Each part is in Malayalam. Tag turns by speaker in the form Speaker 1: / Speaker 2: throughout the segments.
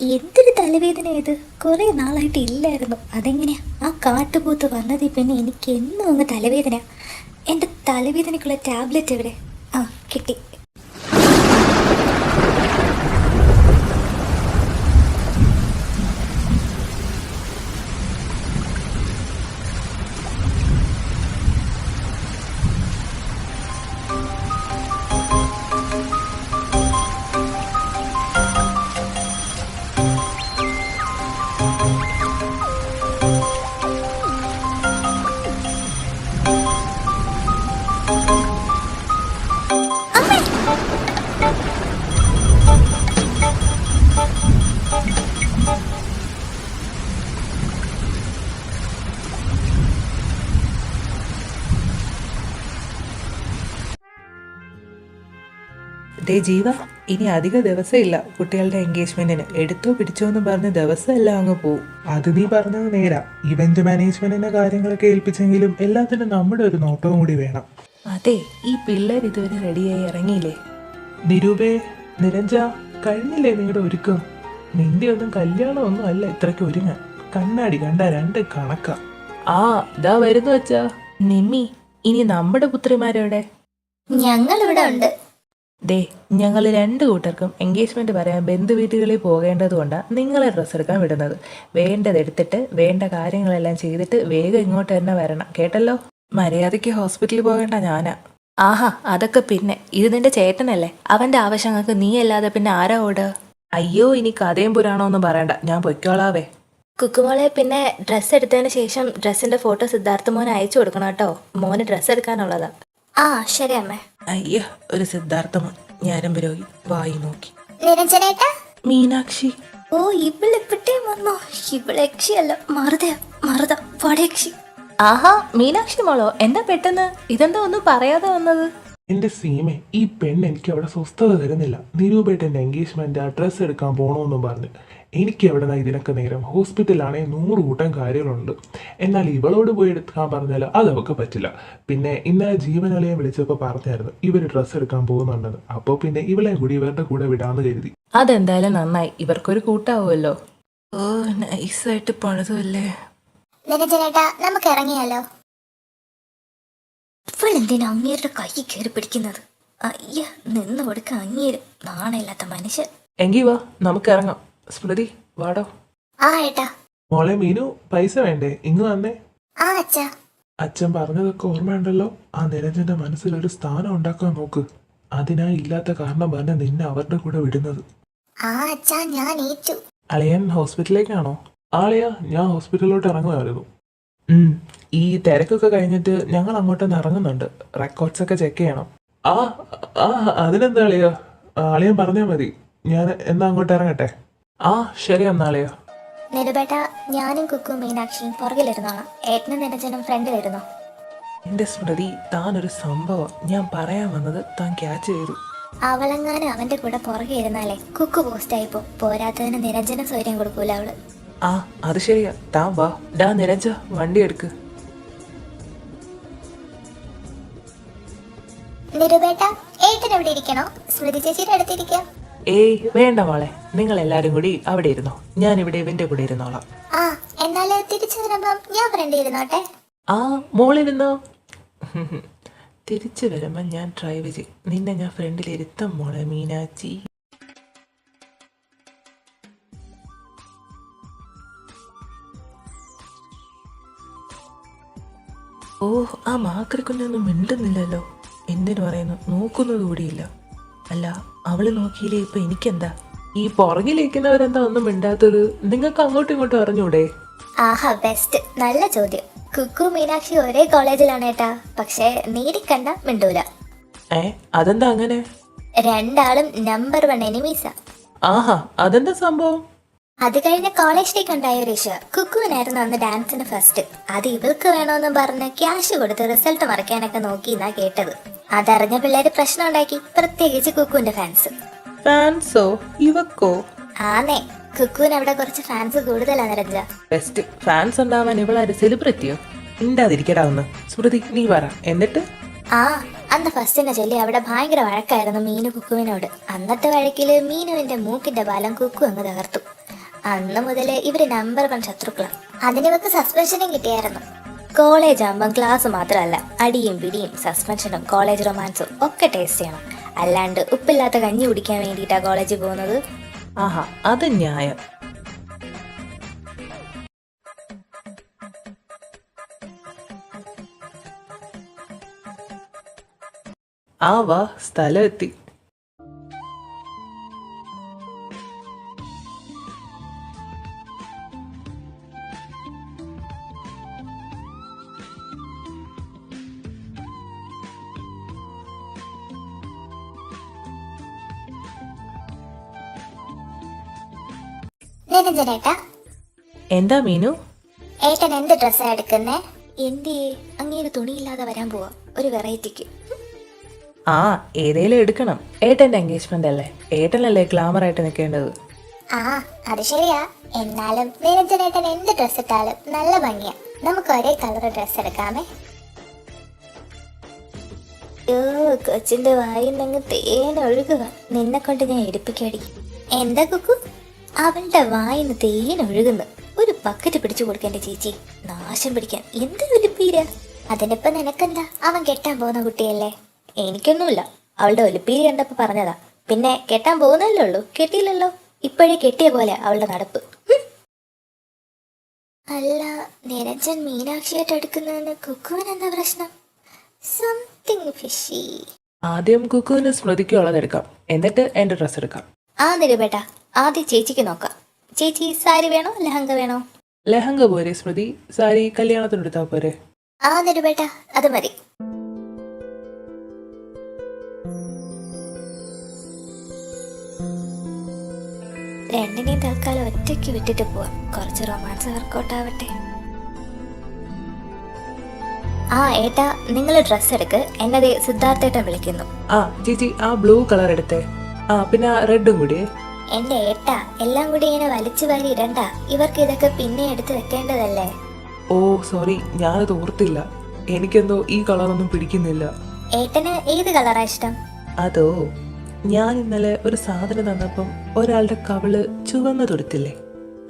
Speaker 1: എന്തൊരു തലവേദന ഇത്, കുറെ നാളായിട്ട് ഇല്ലായിരുന്നു. അതെങ്ങനെയാ ആ കാട്ടുപോത്ത് വന്നതിൽ പിന്നെ എനിക്ക് എന്നും അങ്ങ് തലവേദന. എൻ്റെ തലവേദനയ്ക്കുള്ള ടാബ്ലറ്റ് എവിടെ? ആ, കിട്ടി.
Speaker 2: ഡേ ജീവ, ഇനി അധിക ദിവസമില്ല കുട്ടികളുടെ എൻഗേജ്മെന്റിന്. എടുത്തോ പിടിച്ചോ എന്ന് പറഞ്ഞ് ദിവസം എല്ലാം അങ്ങ് പോവും.
Speaker 3: അത് നീ പറഞ്ഞത് നേരാ. ഇവന്റ് മാനേജ്മെന്റിന്റെ കാര്യങ്ങളൊക്കെ ഏൽപ്പിച്ചെങ്കിലും എല്ലാത്തിനും നമ്മുടെ ഒരു നോട്ടവും കൂടി വേണം.
Speaker 2: അതെ, ഈ പിള്ളേർ ഇതുവരെ റെഡിയായി ഇറങ്ങിയില്ലേ?
Speaker 3: നിരൂപേ, നിരഞ്ജ, കഴിഞ്ഞില്ലേ നിങ്ങളുടെ ഒരുക്കം? നിന്റെ ഒന്നും കല്യാണം ഒന്നും അല്ല ഇത്രയ്ക്ക് ഒരുങ്ങാൻ. കണ്ണാടി കണ്ട രണ്ട് കണക്കാ.
Speaker 2: ആ, ഇതാ വരുന്നു വച്ചാ. നിമ്മി, ഇനി നമ്മുടെ പുത്രിമാരെവിടെ?
Speaker 1: ഞങ്ങളിവിടെ ഉണ്ട്.
Speaker 2: ദേ, ഞങ്ങൾ രണ്ടു കൂട്ടർക്കും എൻഗേജ്മെന്റ് പറയാൻ ബന്ധുവീട്ടുകളിൽ പോകേണ്ടതുകൊണ്ടാണ് നിങ്ങളെ ഡ്രസ്സ് എടുക്കാൻ വിടുന്നത്. വേണ്ടതെടുത്തിട്ട് വേണ്ട കാര്യങ്ങളെല്ലാം ചെയ്തിട്ട് വേഗം ഇങ്ങോട്ട് തന്നെ വരണം, കേട്ടല്ലോ? മര്യാദയ്ക്ക് ഹോസ്പിറ്റലിൽ പോകേണ്ട ഞാനാ. ആഹാ, അതൊക്കെ പിന്നെ. ഇത് നിന്റെ ചേട്ടനല്ലേ, അവന്റെ ആവശ്യങ്ങൾക്ക് നീ അല്ലാതെ പിന്നെ ആരാ ഓടുക? അയ്യോ, ഇനി കഥയും പുരാണോന്നും പറയണ്ട, ഞാൻ പൊയ്ക്കോളാവേ. കുക്കുമോളെ, പിന്നെ ഡ്രസ്സ് എടുത്തതിന് ശേഷം ഡ്രസ്സിന്റെ ഫോട്ടോ സിദ്ധാർത്ഥ മോനെ അയച്ചു കൊടുക്കണം കേട്ടോ. മോന് ഡ്രസ്സ് എടുക്കാനുള്ളതാ.
Speaker 1: ആ, ശരി അമ്മേ.
Speaker 2: അയ്യോ, ഒരു സിദ്ധാർത്ഥമോൻ. ഞാനും രോഗി വായി നോക്കി.
Speaker 1: നിരഞ്ജനേട്ടാ.
Speaker 2: മീനാക്ഷി.
Speaker 1: ഓ, ഇവളെപ്പിട്ടേ വന്നോ? ഇവളക്ഷി മറുത വടയക്ഷി.
Speaker 2: ആഹാ, മീനാക്ഷി മോളോ, എന്താ പെട്ടെന്ന്? ഇതെന്താ ഒന്നും പറയാതെ വന്നത്?
Speaker 3: എന്റെ സീമെ, ഈ പെണ്ണ് എനിക്ക് അവിടെ സ്വസ്ഥത തരുന്നില്ല. നിരൂപേട്ടന്റെ എൻഗേജ്മെന്റ് ഡ്രസ്സ് എടുക്കാൻ പോണോന്നും പറഞ്ഞ് എനിക്ക് എവിടെന്നാ ഇതിനൊക്കെ നേരം? ഹോസ്പിറ്റലാണെങ്കിൽ 100 കൂട്ടം കാര്യങ്ങളുണ്ട്. എന്നാൽ ഇവളോട് പോയി എടുക്കാൻ പറഞ്ഞാൽ അതവർക്ക് പറ്റില്ല. പിന്നെ ഇന്നലെ ജീവനലയെ വിളിച്ചപ്പോൾ പറഞ്ഞായിരുന്നു ഇവർ ഡ്രസ്സ് എടുക്കാൻ പോകുന്നുണ്ടെന്ന്. അപ്പോൾ പിന്നെ ഇവളെ കൂടി ഇവരുടെ കൂടെ വിടാന്ന് കരുതി.
Speaker 2: അതെന്തായാലും നന്നായി, ഇവർക്കൊരു കൂട്ടാവുമല്ലോ. ഓ, നൈസായിട്ട് പണിതല്ലേ.
Speaker 1: നിരഞ്ജനേട്ടാ, നമുക്ക് ഇറങ്ങിയാലോ? ഇവളെന്തിനാ അങ്ങേരുടെ കൈ കയറി പിടിക്കുന്നത്? അയ്യ, നിന്ന് കൊടുക്ക അങ്ങേര്, നാണയില്ലാത്ത മനുഷ്യൻ.
Speaker 2: എങ്കി വാ, നമുക്ക് ഇറങ്ങാം. സ്മൃതി, വാടോ.
Speaker 1: ആ ഏട്ടാ.
Speaker 3: മോളെ മീനു, പൈസ വേണ്ടേ? ഇങ്ങ് വന്നേ.
Speaker 1: ആ അച്ഛാ.
Speaker 3: അച്ഛൻ പറഞ്ഞതൊക്കെ ഓർമ്മയുണ്ടല്ലോ? ആ നിരഞ്ജന്റെ മനസ്സിൽ ഒരു സ്ഥാനം ഉണ്ടാക്കാൻ നോക്ക്. അതിനായി ഇല്ലാത്ത കാരണം പറഞ്ഞ നിന്നെ അവരുടെ കൂടെ വിടുന്നത്.
Speaker 1: ആ അച്ഛാ, ഞാൻ ഏറ്റു.
Speaker 3: അളിയൻ ഹോസ്പിറ്റലിലേക്കാണോ? ആളിയാ, ഞാൻ ഹോസ്പിറ്റലിലോട്ട് ഇറങ്ങുമായിരുന്നു. ഈ തിരക്കൊക്കെ കഴിഞ്ഞിട്ട് ഞങ്ങൾ അങ്ങോട്ടൊന്ന് ഇറങ്ങുന്നുണ്ട്. റെക്കോർഡ്സ് ഒക്കെ ചെക്ക് ചെയ്യണം. ആ ആ അതിനെന്താ അളിയാ? അളിയൻ പറഞ്ഞാൽ മതി. ഞാൻ എന്നാ അങ്ങോട്ട് ഇറങ്ങട്ടെ? ആ, ശരി എന്നാളിയാ.
Speaker 1: നിരുപേട്ട, ഞാനും കുക്കും മീനാക്ഷിയും പുറകിലിരുന്നോളാം. ഏട്ടനും നിരഞ്ജനും ഫ്രണ്ടിലിരുന്നോ.
Speaker 2: എന്റെ സ്മൃതി, താൻ ഒരു സംഭവം. ഞാൻ പറയാൻ വന്നത് താൻ ക്യാച്ച് ചെയ്തു.
Speaker 1: അവളെങ്ങാനും അവന്റെ കൂടെ പുറകെ ഇരുന്നാലേ കുക്ക് പോസ്റ്റായിപ്പോ. പോരാത്തതിന് നിരഞ്ജന സൗകര്യം കൊടുക്കൂല അവള്.
Speaker 2: ആ, അത് ശരിയാ. താൻ വാ. ഡാ നിരഞ്ജ, വണ്ടി എടുക്ക്.
Speaker 1: നിരുപേട്ട, ഏട്ടൻ എവിടെ ഇരിക്കണോ? സ്മൃതി ചേച്ചിയുടെ അടുത്തിരിക്കാം.
Speaker 2: ഏയ് വേണ്ട മോളെ, നിങ്ങൾ എല്ലാരും കൂടി അവിടെ ഇരുന്നോ. ഞാൻ ഇവിടെ ഇവന്റെ കൂടെ ഇരുന്നോളാം.
Speaker 1: ആ, എന്നാല് തിരിച്ചു വരുമ്പം ഞാൻ ഫ്രണ്ടിൽ ഇരുന്നോട്ടെ.
Speaker 2: ആ, മോളിരുന്നോ. തിരിച്ചു വരുമ്പോ ഞാൻ ഡ്രൈവ് ചെയ്യും. നിന്നെ ഞാൻ ഫ്രണ്ടിൽ ഇരുത്താം മോളെ മീനാച്ചി. ഓ, ആ മാക്രിക്കുഞ്ഞൊന്നും മിണ്ടുന്നില്ലല്ലോ. എന്തിനു പറയുന്നു? നോക്കുന്നത് കൂടിയില്ല. അല്ല, അവള് നോക്കിയില്ലേ ഇപ്പൊ എനിക്കെന്താ? ഈ പുറകിലിരിക്കുന്നവരെന്താ ഒന്നും മിണ്ടാത്തത്? നിങ്ങൾക്ക് അങ്ങോട്ടും ഇങ്ങോട്ടും അറിഞ്ഞൂടെ?
Speaker 1: ആഹാ, ബെസ്റ്റ്. നല്ല ചോദ്യം. കുക്കു മീനാക്ഷി ഒരേ കോളേജിലാണ് ഏട്ടാ. പക്ഷേ നീരിക്കണ്ട മിണ്ടൂല.
Speaker 2: അതെന്താ അങ്ങനെ?
Speaker 1: രണ്ടാളും നമ്പർ 1 എനിമീസാ.
Speaker 2: ആഹാ, അതെന്താ സംഭവം?
Speaker 1: അത് കഴിഞ്ഞ കോളേജ് ഡേക്ക് ഉണ്ടായ ഒരു ഇഷ്യൂ. കുക്കുവിനായിരുന്നു അന്ന് ഡാൻസിന് ഫസ്റ്റ്. അത് ഇവൾക്ക് വേണമെന്ന് പറഞ്ഞ് ക്യാഷ് കൊടുത്ത് റിസൾട്ട് മറിക്കാനൊക്കെ നോക്കി എന്നാ കേട്ടത്. അതറിഞ്ഞ പിള്ളേര് പ്രശ്നം ഉണ്ടാക്കി, പ്രത്യേകിച്ച് കുക്കുവിന്റെ ഫാൻസ്.
Speaker 2: ഫാൻസോ? ഇവക്കോ?
Speaker 1: ആന്നേ, കുക്കുവിന് അവിടെ കുറച്ച് ഫാൻസ് കൂടുതലാണ് നിരഞ്ജ.
Speaker 2: ബെസ്റ്റ്. ഫാൻസ് ഉണ്ടാവാൻ ഇവളാര് സെലിബ്രിറ്റിയോ? ഇണ്ടാതിരിക്കടാ ഒന്ന്. സ്മൃതി, നീ പറ, എന്നിട്ട്?
Speaker 1: ആ, അന്ന് ഫസ്റ്റിനെ ചൊല്ലി അവിടെ ഭയങ്കര വഴക്കായിരുന്നു മീനു കുക്കുവിനോട്. അന്നത്തെ വഴക്കില് മീനുവിന്റെ മൂക്കിന്റെ പാലം കുക്കു അങ്ങ് തകർത്തു. അന്ന് മുതല് ഇവര് നമ്പർ 1 ശത്രുക്കളാണ്. അതിനിവർക്ക് സസ്പെൻഷനും കിട്ടിയായിരുന്നു. കോളേജ് ആകുമ്പം ക്ലാസ് മാത്രമല്ല, അടിയും പിടിയും സസ്പെൻഷനും കോളേജ് റൊമാൻസും ഒക്കെ ടേസ്റ്റ് ചെയ്യണം. അല്ലാണ്ട് ഉപ്പില്ലാത്ത കഞ്ഞി കുടിക്കാൻ വേണ്ടിയിട്ടാ കോളേജിൽ പോകുന്നത്.
Speaker 2: ആഹാ, അത് ന്യായം. ആ വാ, സ്ഥലം എത്തി.
Speaker 1: നിരഞ്ജനേട്ടാ,
Speaker 2: എന്താ മീനു?
Speaker 1: ഏട്ടൻ എന്ത് ഡ്രസ്സാ എടുക്കുന്നേ? എന്തിയേ അങ്ങേര് തുണിയില്ലാതെ വരാൻ പോവാ ഒരു വെറൈറ്റിക്ക്.
Speaker 2: ആ, ഏതേലും എടുക്കണം. ഏട്ടന്റെ എൻഗേജ്മെന്റ് അല്ലേ, ഏട്ടനല്ലേ ഗ്ലാമർ ആയിട്ട് നിൽക്കേണ്ടത്.
Speaker 1: ആ അത് ശരിയാ. എന്നാലും നിരഞ്ജനേട്ടൻ എന്ത് ഡ്രസ് ഇട്ടാലും നല്ല ഭംഗിയാ. നമുക്ക് ഒരേ കളർ ഡ്രസ് എടുക്കാമേ. കൊച്ചിന്റെ വായിന്നങ്ങ് തേനൊഴുകുക. നിന്നെ കൊണ്ട് ഞാൻ എടുപ്പിക്കടി. എന്താ കുക്കു? അവളുടെ വായിന്ന് തേനൊഴുകുന്നു. ഒരു ബക്കറ്റ് പിടിച്ചു കൊടുക്കേണ്ട ചേച്ചി. നാശം പിടിക്കാൻ എന്ത് ഒലിപ്പീര. അതിനിപ്പോ നിനക്കെന്താ? അവൻ കെട്ടാൻ പോകുന്ന കുട്ടിയല്ലേ. എനിക്കൊന്നുമില്ല, അവളുടെ ഒലിപ്പീര് കണ്ടപ്പോ പറഞ്ഞതാ. പിന്നെ കെട്ടാൻ പോകുന്നല്ലേ ഉള്ളൂ, കെട്ടിയില്ലല്ലോ. ഇപ്പോഴേ കെട്ടിയ പോലെ അവളുടെ നടപ്പ്. അല്ല, നിരഞ്ജൻ മീനാക്ഷിയായിട്ട് എടുക്കുന്നതിന് കുക്കുവിന് എന്താ പ്രശ്നം? Something fishy.
Speaker 2: ആദ്യം കുക്കുവിന് സ്മൃതിക്കുള്ളതെടുക്കാം, എന്നിട്ട് എന്റെ ഡ്രസ്സ് എടുക്കാം.
Speaker 1: ആ നിരുപേട്ട, ആദ്യം ചേച്ചിക്ക് നോക്കാം. ചേച്ചി സാരി വേണോ ലഹങ്ക വേണോ?
Speaker 2: ലഹങ്ക പോരെ സ്മൃതി, സാരി കല്യാണത്തിന് എടുത്താ പോരെ?
Speaker 1: ആ നിരുപേട്ട, അത് മതി. രണ്ടിനെയും തൽക്കാലം ഒറ്റയ്ക്ക് വിട്ടിട്ട് പോവാം. കുറച്ച് റൊമാൻസ് വർക്കൗട്ട് ആവട്ടെ. ആ ഏട്ടാ, നിങ്ങൾ ഡ്രസ് എടുക്ക്. എന്നത് സിദ്ധാർത്ഥേട്ടൻ വിളിക്കുന്നു.
Speaker 2: ആ ചേച്ചി, ആ ബ്ലൂ കളർ എടുത്തേ. ആ പിന്നെ റെഡും കൂടിയേ.
Speaker 1: എന്റെ ഏട്ടാ, എല്ലാം കൂടി ഇങ്ങനെ വലിച്ചു വാരി ഇടണ്ട. ഇവർക്ക് ഇതൊക്കെ പിന്നെ എടുത്ത് വെക്കേണ്ടതല്ലേ.
Speaker 2: ഓ സോറി, ഞാനത് ഓർത്തില്ല. എനിക്കെന്തോ ഈ കളറൊന്നും പിടിക്കുന്നില്ല.
Speaker 1: ഏട്ടന് ഏത് കളറാ ഇഷ്ടം?
Speaker 2: അതോ, ഞാൻ ഇന്നലെ ഒരു സാധനം തന്നപ്പം ഒരാളുടെ കവിള് ചുവന്ന തൊടുത്തില്ലേ,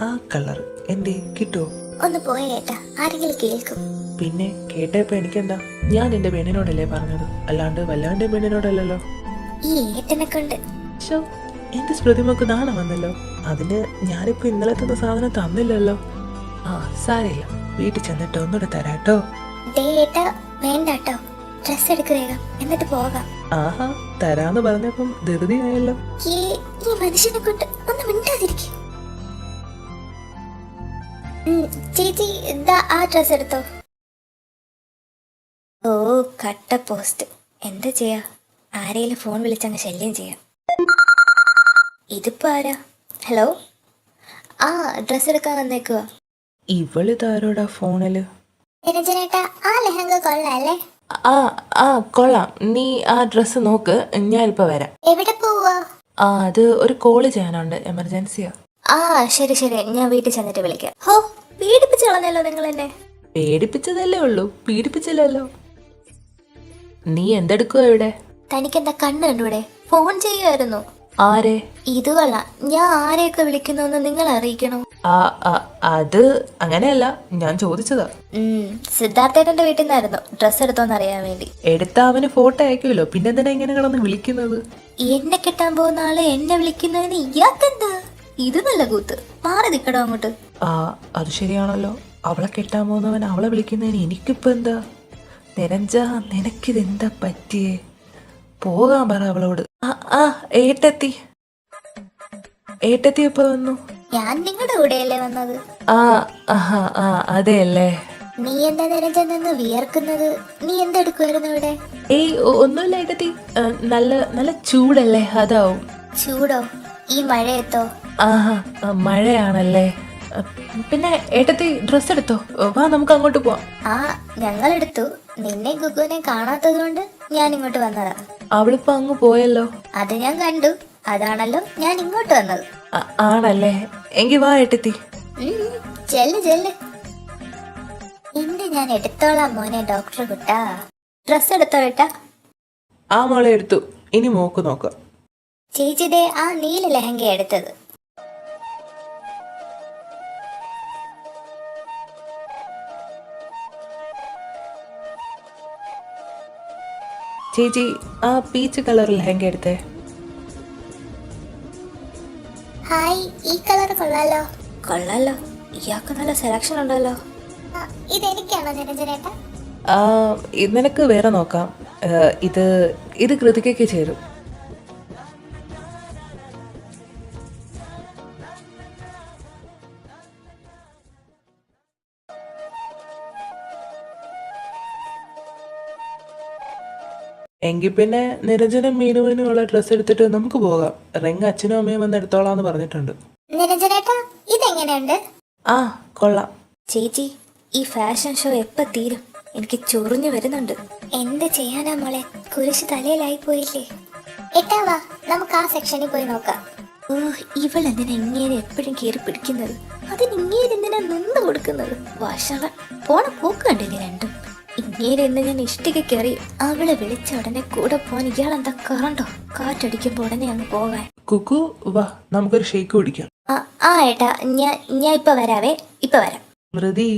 Speaker 2: ആ കളർ എന്റെ കിട്ടുമോ?
Speaker 1: ഒന്ന് പോയ ഏട്ടാ, ആരെങ്കിലും കേൾക്കും.
Speaker 2: പിന്നെ കേട്ടപ്പോ എനിക്കെന്താ, ഞാൻ എന്റെ പെണ്ണിനോടല്ലേ പറഞ്ഞത്, അല്ലാണ്ട് വല്ലാണ്ട് പെണ്ണിനോടല്ലല്ലോ.
Speaker 1: ഈ ഏട്ടനെ കൊണ്ട്
Speaker 2: ഷോ, എന്റെ സ്മൃതിമക്ക് നാണം വന്നല്ലോ. അതിന് ഞാനിപ്പോ ഇന്നലെ തന്ന സാധനം തന്നില്ലല്ലോ. ആ സാരമില്ല, വീട്ടിൽ ചെന്നിട്ട് ഒന്നുകൂടെ തരാട്ടോ.
Speaker 1: ദേ ഏട്ടാ, വേണ്ടാട്ടോ. ഡ്രസ് എടുക്ക് വേഗം, എന്നിട്ട് പോകാം.
Speaker 2: ആഹാ, തരാന്ന് പറഞ്ഞപ്പം ധൃതിയായല്ലോ.
Speaker 1: ഈ മനുഷ്യനെ കൊണ്ട് ഒന്ന് മിണ്ടാതിരിക്കും. ചേച്ചി ഇതാ ആ ഡ്രസ് എടുത്തോ. ഓ കട്ട പോസ്റ്റ്. എന്താ ചെയ്യാ, ആരെങ്കിലും ഫോൺ വിളിച്ചങ്ങ് ശല്യം ചെയ്യാം. ഇതിപ്പോ ആരാ? ഹലോ, ആ ഡ്രസ് എടുക്കാൻ വന്നേക്കുവാ.
Speaker 2: ഇവളിതാരോടാ ഫോണില്?
Speaker 1: നിരഞ്ജനേട്ടാ, ആ ലെഹങ്ക കൊള്ളാല്ലേ?
Speaker 2: ആ ആ കൊള്ളാം, നീ ആ ഡ്രസ്സ് നോക്ക്, ഞാനിപ്പോ വരാം.
Speaker 1: എവിടെ പോവാ?
Speaker 2: ആ അത് ഒരു കോള് ചെയ്യാനുണ്ട്, എമർജൻസിയാ.
Speaker 1: ആ ശരി ശരി, ഞാൻ വീട്ടിൽ ചെന്നിട്ട് വിളിക്കാം. ഹോ, പീഡിപ്പിച്ചു കളഞ്ഞല്ലോ നിങ്ങൾ എന്നെ.
Speaker 2: പേടിപ്പിച്ചതല്ലേ ഉള്ളൂ, പീഡിപ്പിച്ചില്ലല്ലോ. നീ എന്തെടുക്കുവാ ഇവിടെ?
Speaker 1: തനിക്കെന്താ കണ്ണ് കണ്ടൂടെ? ഫോൺ ചെയ്യുമായിരുന്നു.
Speaker 2: ആരെ?
Speaker 1: ഇത് കൊള്ളാം. ഞാൻ ആരെയൊക്കെ വിളിക്കുന്നു നിങ്ങൾ അറിയിക്കണം.
Speaker 2: ആ അത് അങ്ങനെയല്ല, ഞാൻ ചോദിച്ചതാ.
Speaker 1: സിദ്ധാർത്ഥേട്ടന്റെ വീട്ടിൽ നിന്നായിരുന്നു ഡ്രസ് എടുത്തോന്ന് അറിയാൻ വേണ്ടി.
Speaker 2: എടുത്ത അവന് ഫോട്ടോ അയക്കുമല്ലോ, പിന്നെന്തിനാ ഇങ്ങനെ കിടന്ന് വിളിക്കുന്നത്?
Speaker 1: എന്നെ കെട്ടാൻ പോകുന്ന ആള് എന്നെ വിളിക്കുന്നതിന് ഇയാൾക്കെന്താ? ഇത് നല്ല കൂത്ത്. മാറി നിക്കടോ അങ്ങോട്ട്.
Speaker 2: ആ അത് ശരിയാണല്ലോ, അവളെ കെട്ടാൻ പോകുന്നവൻ അവളെ വിളിക്കുന്നതിന് എനിക്കിപ്പോ എന്താ? നിരഞ്ജ, നിനക്കിതെന്താ പറ്റിയേ? പോകാൻ പറ അവളോട്. ആ ഏട്ടെത്തി. ഏട്ടെത്തി എപ്പോ വന്നു?
Speaker 1: ഞാൻ നിങ്ങളുടെ കൂടെയല്ലേ വന്നത്.
Speaker 2: ആ അതെയല്ലേ.
Speaker 1: നീ എന്താ നിരഞ്ജൻ നിന്ന് വിയർക്കുന്നത്? നീ എന്തെടുക്കുമായിരുന്നു ഇവിടെ?
Speaker 2: ഏയ് ഒന്നുമില്ല ഏട്ടത്തി, നല്ല നല്ല ചൂടല്ലേ, അതാവും.
Speaker 1: ചൂടോ? ഈ മഴയത്തോ?
Speaker 2: ആഹാ, മഴയാണല്ലേ. പിന്നെ ഏട്ടത്തി ഡ്രസ് എടുത്തോ? വാ നമുക്ക് അങ്ങോട്ട് പോവാം.
Speaker 1: ആ ഞങ്ങൾ എടുത്തു. നിന്നെ ഗുഗുവിനെ കാണാത്തത് കൊണ്ട് ഞാൻ ഇങ്ങോട്ട് വന്നതാ.
Speaker 2: അവളിപ്പോ അങ്ങ് പോയല്ലോ.
Speaker 1: അത് ഞാൻ കണ്ടു. അതാണല്ലോ ഞാൻ ഇങ്ങോട്ട് വന്നത്.
Speaker 2: ആണല്ലേ, എങ്കി വാ ഏട്ടത്തി.
Speaker 1: ചെല്ല് ചെല്ല്. ഇന്ന് ഞാൻ എടുത്തോളാം മോനെ ഡോക്ടർ കുട്ടാ. ഡ്രസ് എടുത്തോ ഏട്ടാ?
Speaker 2: ആ മോളെ എടുത്തു, ഇനി മോക്ക് നോക്കാം.
Speaker 1: ചേച്ചിയുടെ ആ നീല ലെഹങ്ക എടുത്തത്.
Speaker 2: ചേച്ചി ആ പീച്ച് കളർ ലെഹങ്ക എടുത്തേ.
Speaker 1: ഹായ്, ഈ കളർ കൊള്ളാലോ. കൊള്ളാലോ, ഇയാൾക്ക് നല്ല സെലക്ഷൻ ഉണ്ടല്ലോ. ഇതെനിക്കാണോ നിരഞ്ജനേട്ടാ?
Speaker 2: നിനക്ക് വേറെ നോക്കാം. ഇത് ഇത് കൃതികയ്ക്ക് ചേരും. എങ്കിൽ പിന്നെ നിരഞ്ജനും മീനുവിനും ഉള്ള ഡ്രസ്സ് എടുത്തിട്ട് നമുക്ക് പോകാം. റിങ് അച്ഛനും അമ്മയും വന്ന് എടുത്തോളാന്ന് പറഞ്ഞിട്ടുണ്ട്.
Speaker 1: നിരഞ്ജനേട്ടാ, ഇതെങ്ങനെയുണ്ട്?
Speaker 2: ആ കൊള്ളാം.
Speaker 1: ചേച്ചി, ഈ ഫാഷൻ ഷോ എപ്പ തീരും? എനിക്ക് ചൊറിഞ്ഞു വരുന്നുണ്ട്. എന്ത് ചെയ്യാനാ മോളെ, കുരിശ് തലയിലായി പോയില്ലേ. എട്ടാവാ, നമുക്ക് ആ സെക്ഷനിൽ പോയി നോക്കാം. ഓ, ഇവളെന്തിനാ ഇങ്ങനെ എപ്പോഴും കയറി പിടിക്കുന്നത്? അതിന് ഇങ്ങനെ എന്തിനാ നിന്ന് കൊടുക്കുന്നത്? വഷള പോണ പോക്ക് കണ്ടില്ലേ രണ്ടും. ഇങ്ങനെ എന്ന് ഞാൻ ഇഷ്ടിക കയറി അവളെ വിളിച്ച ഉടനെ കൂടെ പോകാൻ ഇയാളെന്താ കറണ്ടോ? കാറ്റടിക്കുമ്പോ ഉടനെ അങ്ങ് പോകാൻ.
Speaker 2: കുക്കു വാ, നമുക്കൊരു ഷേക്ക് കുടിക്കാം.
Speaker 1: ആ ഏട്ടാ, ഞാൻ ഇപ്പൊ വരാവേ, ഇപ്പൊ വരാം.
Speaker 2: മൃതി,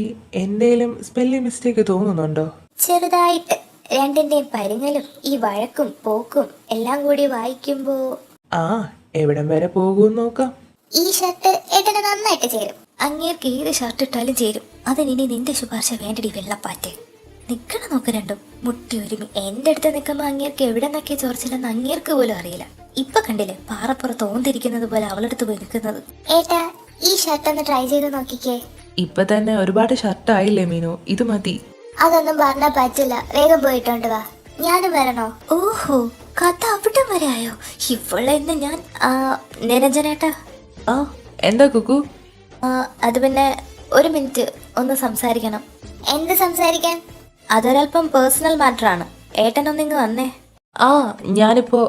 Speaker 2: എന്തേലും സ്പെല്ലിംഗ് മിസ്റ്റേക്ക് തോന്നുന്നുണ്ടോ?
Speaker 1: ചെറുതായിട്ട്. രണ്ടിന്റെയും പരിങ്ങലും ഈ വഴക്കും പോക്കും എല്ലാം കൂടി വായിക്കുമ്പോ
Speaker 2: ആ എവിടം വരെ പോകും നോക്കാം.
Speaker 1: ഈ ഷർട്ട് ഏട്ടന് നന്നായിട്ട് ചേരും. അങ്ങേർക്ക് ഏത് ഷർട്ട് ഇട്ടാലും ചേരും. അതിനി നിന്റെ ശുപാർശ വേണ്ടടി വെള്ളപ്പാറ്റ്. നിക്കണ നോക്ക് രണ്ടും മുട്ടി ഒരുമി. എന്റെ അടുത്ത് നിൽക്കുമ്പോ അങ്ങേർക്ക് എവിടെ നിന്നൊക്കെ ചോർച്ചില്ലെന്ന് അങ്ങേർക്ക് പോലും അറിയില്ല. ഇപ്പൊ കണ്ടില്ലേ പാറപ്പുറത്ത് ഓന്തിരിക്കുന്നത് പോലെ അവളടുത്ത് പോയി നിൽക്കുന്നത്. ഏട്ടാ, ഈ ഷർട്ട് ഒന്ന് ട്രൈ ചെയ്ത് നോക്കിക്കേ.
Speaker 2: ഇപ്പൊ തന്നെ ഒരുപാട് ഷർട്ട് ആയില്ലേ മീനു, ഇത് മതി.
Speaker 1: അതൊന്നും പറഞ്ഞാ പറ്റില്ല, വേഗം പോയിട്ടുണ്ട് വാ. ഞാനും വരണോ? ഓഹോ, കഥ അവിടം വരെ ആയോ? ഇവളെന്ന് ഞാൻ നിരഞ്ജനേട്ടാ.
Speaker 2: ആ എന്താ കുക്കു?
Speaker 1: അത് പിന്നെ ഒരു മിനിറ്റ് ഒന്ന് സംസാരിക്കണം. എന്ത് സംസാരിക്കാൻ? അതൊരല്പം പേഴ്സണൽ മാറ്റർ ആണ്. ഏട്ടനൊന്നിങ്ങ് വന്നേ.
Speaker 2: ഞാനിപ്പോ